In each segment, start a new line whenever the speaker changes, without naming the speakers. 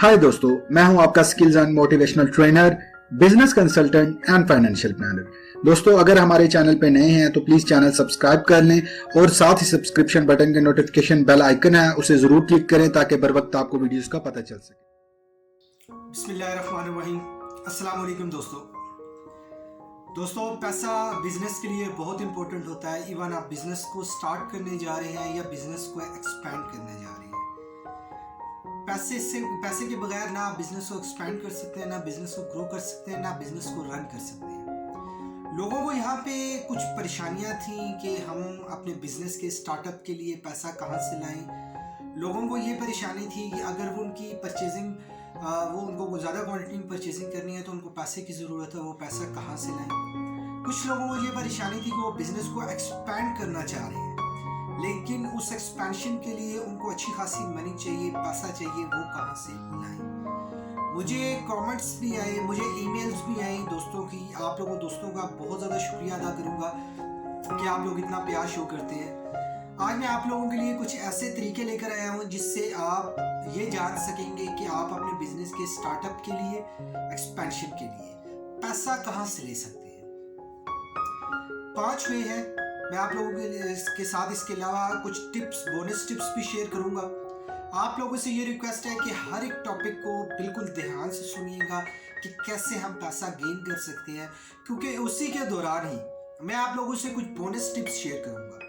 हाय दोस्तों, मैं हूं आपका skills and motivational trainer, business consultant and financial planner. दोस्तों, अगर हमारे चैनल पे नए हैं तो प्लीज चैनल सब्सक्राइब कर लें और साथ ही सब्सक्रिप्शन बटन के नोटिफिकेशन बेल आइकन है उसे जरूर क्लिक करें ताकि बर वक्त आपको वीडियोस का पता चल सके।
बिस्मिल्लाहिर्रहमानिर्रहीम। अस्सलाम वालेकुम दोस्तों, पैसा बिजनेस के लिए बहुत इंपॉर्टेंट होता है। इवन आप बिजनेस को स्टार्ट करने जा रहे हैं या बिजनेस को एक्सपैंड करने जा रहे हैं, पैसे के बगैर ना आप बिजनेस को एक्सपैंड कर सकते हैं, ना बिजनेस को ग्रो कर सकते हैं, ना बिजनेस को रन कर सकते हैं। लोगों को यहाँ पे कुछ परेशानियाँ थी कि हम अपने बिजनेस के स्टार्टअप के लिए पैसा कहाँ से लाएं। लोगों को ये परेशानी थी कि अगर वो उनकी परचेजिंग उनको ज़्यादा क्वांटिटी में परचेजिंग करनी है तो उनको पैसे की ज़रूरत है, वो पैसा कहाँ से लाएं। कुछ लोगों को ये परेशानी थी कि वो बिजनेस को एक्सपैंड करना चाह रहे हैं, लेकिन उस एक्सपेंशन के लिए उनको अच्छी खासी मनी चाहिए, पैसा चाहिए, वो कहाँ से लाएं। मुझे कमेंट्स भी आए, मुझे ईमेल्स भी आई दोस्तों की। आप लोगों दोस्तों का बहुत ज़्यादा शुक्रिया अदा करूँगा कि आप लोग इतना प्यार शो करते हैं। आज मैं आप लोगों के लिए कुछ ऐसे तरीके लेकर आया हूँ जिससे आप ये जान सकेंगे कि आप अपने बिजनेस के स्टार्टअप के लिए, एक्सपेंशन के लिए पैसा कहाँ से ले सकते हैं। 5 वे हैं। मैं आप लोगों के साथ इसके अलावा कुछ टिप्स, बोनस टिप्स भी शेयर करूंगा। आप लोगों से ये रिक्वेस्ट है कि हर एक टॉपिक को बिल्कुल ध्यान से सुनिएगा कि कैसे हम पैसा गेन कर सकते हैं, क्योंकि उसी के दौरान ही मैं आप लोगों से कुछ बोनस टिप्स शेयर करूंगा।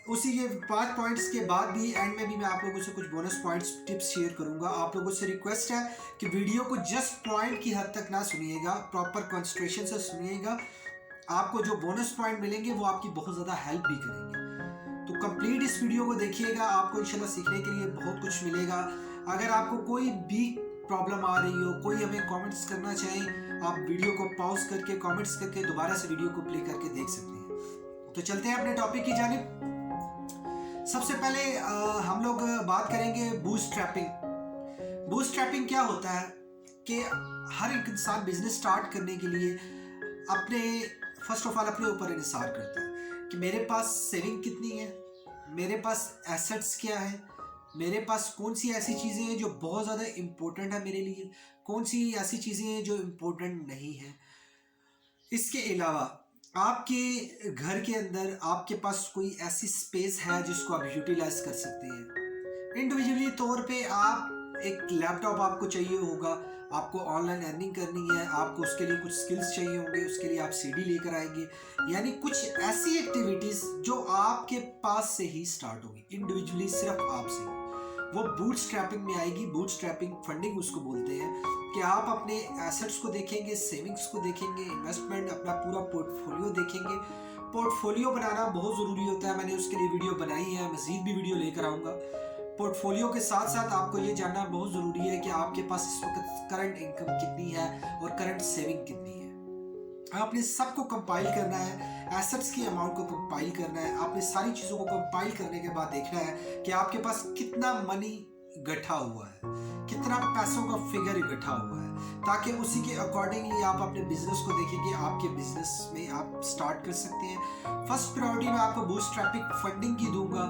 उसी के 5 पॉइंट्स के बाद भी एंड में भी मैं आप लोगों से कुछ बोनस पॉइंट्स टिप्स शेयर करूंगा। आप लोगों से रिक्वेस्ट है कि वीडियो को जस्ट पॉइंट की हद तक ना सुनिएगा, प्रॉपर कंसंट्रेशन से सुनिएगा। आपको जो बोनस पॉइंट मिलेंगे वो आपकी बहुत ज़्यादा हेल्प भी करेंगे। तो कंप्लीट इस वीडियो को देखिएगा, आपको इंशाल्लाह सीखने के लिए बहुत कुछ मिलेगा। अगर आपको कोई भी प्रॉब्लम आ रही हो, कोई हमें कमेंट्स करना चाहें, आप वीडियो को पॉज करके कमेंट्स करके दोबारा से वीडियो को प्ले करके देख सकते हैं। तो चलते हैं अपने टॉपिक की जानिब। सबसे पहले हम लोग बात करेंगे बूटस्ट्रैपिंग। बूटस्ट्रैपिंग क्या होता है कि हर एक इंसान बिजनेस स्टार्ट करने के लिए फर्स्ट ऑफ ऑल अपने ऊपर इंसार करता है कि मेरे पास सेविंग कितनी है, मेरे पास एसेट्स क्या है, मेरे पास कौन सी ऐसी चीज़ें हैं जो बहुत ज़्यादा इम्पोर्टेंट है मेरे लिए, कौन सी ऐसी चीज़ें हैं जो इम्पोर्टेंट नहीं है। इसके अलावा आपके घर के अंदर आपके पास कोई ऐसी स्पेस है जिसको आप यूटिलाइज कर सकते हैं। इंडिविजुअली तौर पे आप एक लैपटॉप आपको चाहिए होगा, आपको ऑनलाइन अर्निंग करनी है, आपको उसके लिए कुछ स्किल्स चाहिए होंगे, उसके लिए आप सीडी लेकर आएंगे। यानी कुछ ऐसी एक्टिविटीज़ जो आपके पास से ही स्टार्ट होगी, इंडिविजुअली सिर्फ आपसे ही। वो बूटस्ट्रैपिंग में आएगी। बूटस्ट्रैपिंग फंडिंग उसको बोलते हैं कि आप अपने एसेट्स को देखेंगे, सेविंग्स को देखेंगे, इन्वेस्टमेंट, अपना पूरा पोर्टफोलियो देखेंगे। पोर्टफोलियो बनाना बहुत ज़रूरी होता है, मैंने उसके लिए वीडियो बनाई है, मज़ीद भी वीडियो लेकर आऊँगा। पोर्टफोलियो के साथ साथ आपको ये जानना बहुत ज़रूरी है कि आपके पास इस वक्त करंट इनकम कितनी है और करंट सेविंग कितनी है। आपने सबको कंपाइल करना है, एसेट्स की अमाउंट को कंपाइल करना है। आपने सारी चीज़ों को कंपाइल करने के बाद देखना है कि आपके पास कितना मनी इकट्ठा हुआ है, कितना पैसों का फिगर इकट्ठा हुआ है, ताकि उसी के अकॉर्डिंगली आप अपने बिजनेस को देखेंगे, आपके बिजनेस में आप स्टार्ट कर सकते हैं। फर्स्ट प्रायोरिटी में आपको बूटस्ट्रैपिंग फंडिंग की दूंगा,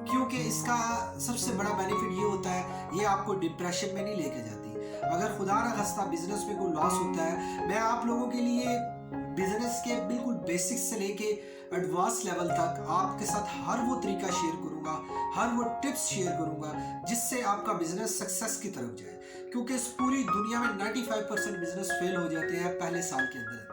क्योंकि इसका सबसे बड़ा बेनिफिट ये होता है, ये आपको डिप्रेशन में नहीं लेके जाती। अगर खुदा ना खास्ता बिजनेस में कोई लॉस होता है, मैं आप लोगों के लिए बिजनेस के बिल्कुल बेसिक्स से लेके एडवांस लेवल तक आपके साथ हर वो तरीका शेयर करूंगा, हर वो टिप्स शेयर करूंगा जिससे आपका बिजनेस सक्सेस की तरफ जाए। क्योंकि इस पूरी दुनिया में 95% बिजनेस फेल हो जाते हैं पहले साल के अंदर।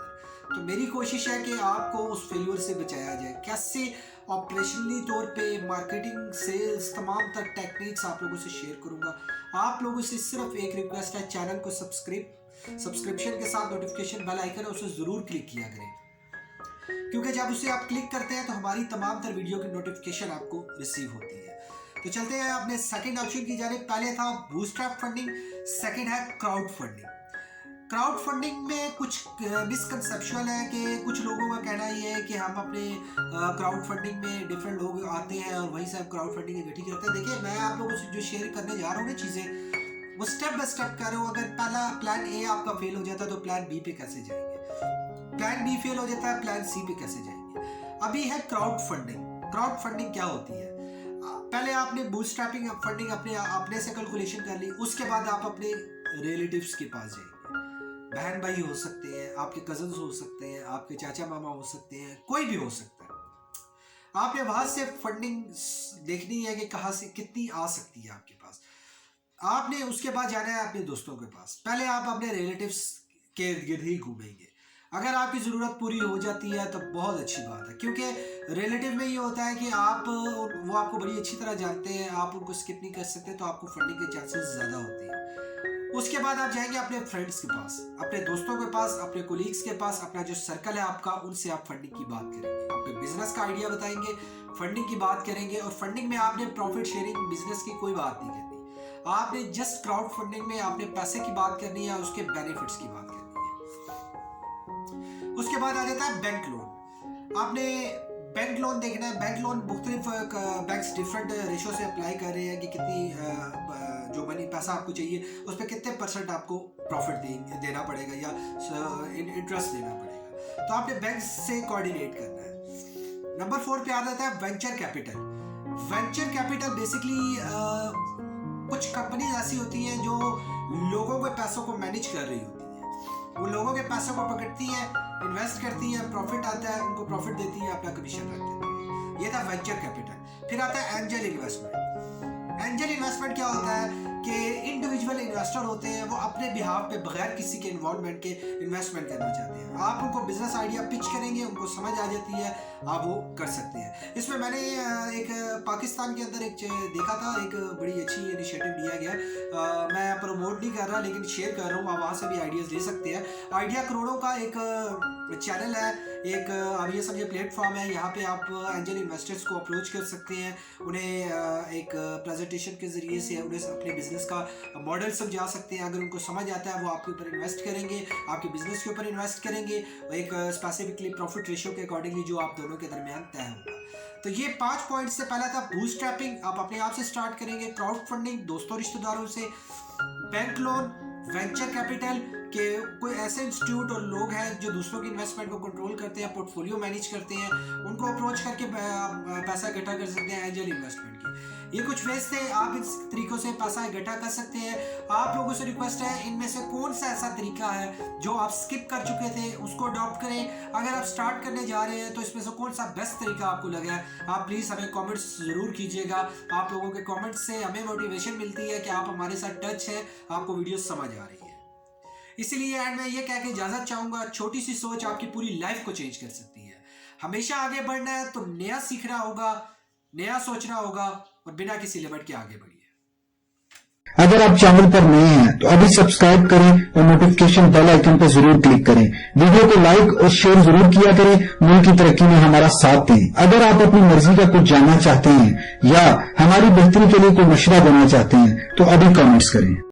तो मेरी कोशिश है कि आपको उस फेल्यूर से बचाया जाए। कैसे ऑपरेशनली तौर पे, मार्केटिंग, सेल्स, तमाम तर टेक्निक्स आप लोगों से शेयर करूंगा। आप लोगों से सिर्फ एक रिक्वेस्ट है, चैनल को सब्सक्रिप्शन के साथ नोटिफिकेशन बेल आइकन है, उसे ज़रूर क्लिक किया करें, क्योंकि जब उसे आप क्लिक करते हैं तो हमारी तमाम तर वीडियो की नोटिफिकेशन आपको रिसीव होती है। तो चलते हैं अपने सेकंड ऑप्शन की जानिब। पहले था बूटस्ट्रैप फंडिंग, सेकंड है क्राउड फंडिंग। क्राउड फंडिंग में कुछ मिसकंसेप्शन है कि कुछ लोगों का कहना ये है कि हम अपने क्राउड फंडिंग में डिफरेंट लोग आते हैं और वहीं से हम क्राउड फंडिंग इकट्ठी करते हैं। देखिए, मैं आप लोगों से जो शेयर करने जा रहा हूँ ना चीज़ें, वो स्टेप बाय स्टेप कर रहा हूँ। अगर पहला प्लान ए आपका फेल हो जाता है तो प्लान बी पे कैसे जाएंगे, प्लान बी फेल हो जाता है प्लान सी पे कैसे जाएंगे। अभी है क्राउड फंडिंग। क्राउड फंडिंग क्या होती है? पहले आपने बूटस्ट्रैपिंग फंडिंग अपने से कैलकुलेशन कर ली, उसके बाद आप अपने रिलेटिव्स के पास जाएंगे। बहन भाई हो सकते हैं, आपके कजन्स हो सकते हैं, आपके चाचा मामा हो सकते हैं, कोई भी हो सकता है। आपने वहां से फंडिंग देखनी है कि कहाँ से कितनी आ सकती है आपके पास। आपने उसके बाद जाना है अपने दोस्तों के पास। पहले आप अपने रिलेटिव्स के इर्द गिर्द ही घूमेंगे। अगर आपकी ज़रूरत पूरी हो जाती है तो बहुत अच्छी बात है, क्योंकि रिलेटिव में ये होता है कि वो आपको बड़ी अच्छी तरह जानते हैं, आप उनको स्किप नहीं कर सकते, तो आपको फंडिंग के चांसेस ज़्यादा होते हैं। उसके बाद आप जाएंगे अपने फ्रेंड्स के पास, अपने दोस्तों के पास, अपने कोलीग्स के पास, अपना जो सर्कल है आपका, उनसे आप फंडिंग की बात करेंगे, अपने बिजनेस का आइडिया बताएंगे, फंडिंग की बात करेंगे। और फंडिंग में आपने प्रॉफिट शेयरिंग बिजनेस की कोई बात नहीं करनी, आपने जस्ट क्राउड फंडिंग में आपने पैसे की बात करनी है, उसके बेनिफिट्स की बात करनी है। उसके बाद आ जाता है बैंक लोन। आपने बैंक लोन देखना है। बैंक लोन मुख्तलिफ बैंक्स डिफरेंट रेशो से अप्लाई कर रहे हैं कि कितनी जो मनी पैसा आपको चाहिए उस पर कितने % आपको प्रॉफिट देना पड़ेगा या इंटरेस्ट देना पड़ेगा, तो आपने बैंक से कोऑर्डिनेट करना है। नंबर 4 पे आ जाता है venture capital. Venture capital basically कुछ कंपनीज ऐसी होती हैं जो लोगों के पैसों को मैनेज कर रही होती हैं। वो लोगों के पैसों को पकड़ती है, इन्वेस्ट करती है, प्रॉफिट आता है, उनको प्रॉफिट देती है, अपना कमीशन रख देती है। ये था वेंचर कैपिटल। फिर आता है एंजल इन्वेस्टमेंट। एंजल इन्वेस्टमेंट क्या होता है कि इंडिविजुअल इन्वेस्टर होते हैं, वो अपने बिहाफ पे बगैर किसी के इन्वॉल्वमेंट के इन्वेस्टमेंट करना चाहते हैं। आप उनको बिजनेस आइडिया पिच करेंगे, उनको समझ आ जाती है, आप वो कर सकते हैं। इसमें मैंने एक पाकिस्तान के अंदर एक देखा था, एक बड़ी अच्छी इनिशिएटिव लिया गया। मैं प्रमोट नहीं कर रहा लेकिन शेयर कर रहा हूँ, आप वहाँ से भी आइडियाज़ ले सकते हैं। आइडिया करोड़ों का एक चैनल है, एक अब ये समझे प्लेटफॉर्म है। यहाँ पे आप एंजल इन्वेस्टर्स को अप्रोच कर सकते हैं, उन्हें एक प्रेजेंटेशन के ज़रिए से उन्हें अपने बिजनेस का मॉडल समझा सकते हैं। अगर उनको समझ आता है वो आपके ऊपर इन्वेस्ट करेंगे, आपके बिजनेस के ऊपर इन्वेस्ट करेंगे, एक स्पेसिफिकली प्रॉफिट रेशियो के अकॉर्डिंगली जो आप दोनों के दरमियान तय होगा। तो ये 5 पॉइंट से पहला था बूटस्ट्रैपिंग, आप अपने आप से स्टार्ट करेंगे, क्राउड फंडिंग दोस्तों रिश्तेदारों से, बैंक लोन, वेंचर कैपिटल के कोई ऐसे इंस्टीट्यूट और लोग हैं जो दूसरों की इन्वेस्टमेंट को कंट्रोल करते हैं, पोर्टफोलियो मैनेज करते हैं, उनको अप्रोच करके पैसा इकट्ठा कर सकते हैं एंजल इन्वेस्टमेंट की। ये कुछ वेज थे, आप इस तरीकों से पैसा इकट्ठा कर सकते हैं। आप लोगों से रिक्वेस्ट है, इनमें से कौन सा ऐसा तरीका है जो आप स्किप कर चुके थे उसको अडॉप्ट करें। अगर आप स्टार्ट करने जा रहे हैं तो इसमें से कौन सा बेस्ट तरीका आपको लगा है, आप प्लीज़ हमें कमेंट्स ज़रूर कीजिएगा। आप लोगों के कमेंट्स से हमें मोटिवेशन मिलती है कि आप हमारे साथ टच है, आपको वीडियो समझ आ रही है। इसीलिए एंड मैं ये कह के इजाज़त चाहूँगा, छोटी सी सोच आपकी पूरी लाइफ को चेंज कर सकती है। हमेशा आगे बढ़ना है तो नया सीखना होगा, नया सोचना होगा और बिना किसी लिमिट के आगे बढ़िए।
अगर आप चैनल पर नए हैं तो अभी सब्सक्राइब करें और नोटिफिकेशन बेल आइकन पर जरूर क्लिक करें। वीडियो को लाइक और शेयर जरूर किया करें, मुल्क की तरक्की में हमारा साथ दें। अगर आप अपनी मर्जी का कुछ जानना चाहते हैं या हमारी बेहतरी के लिए कोई मशवरा देना चाहते हैं तो अभी कमेंट्स करें।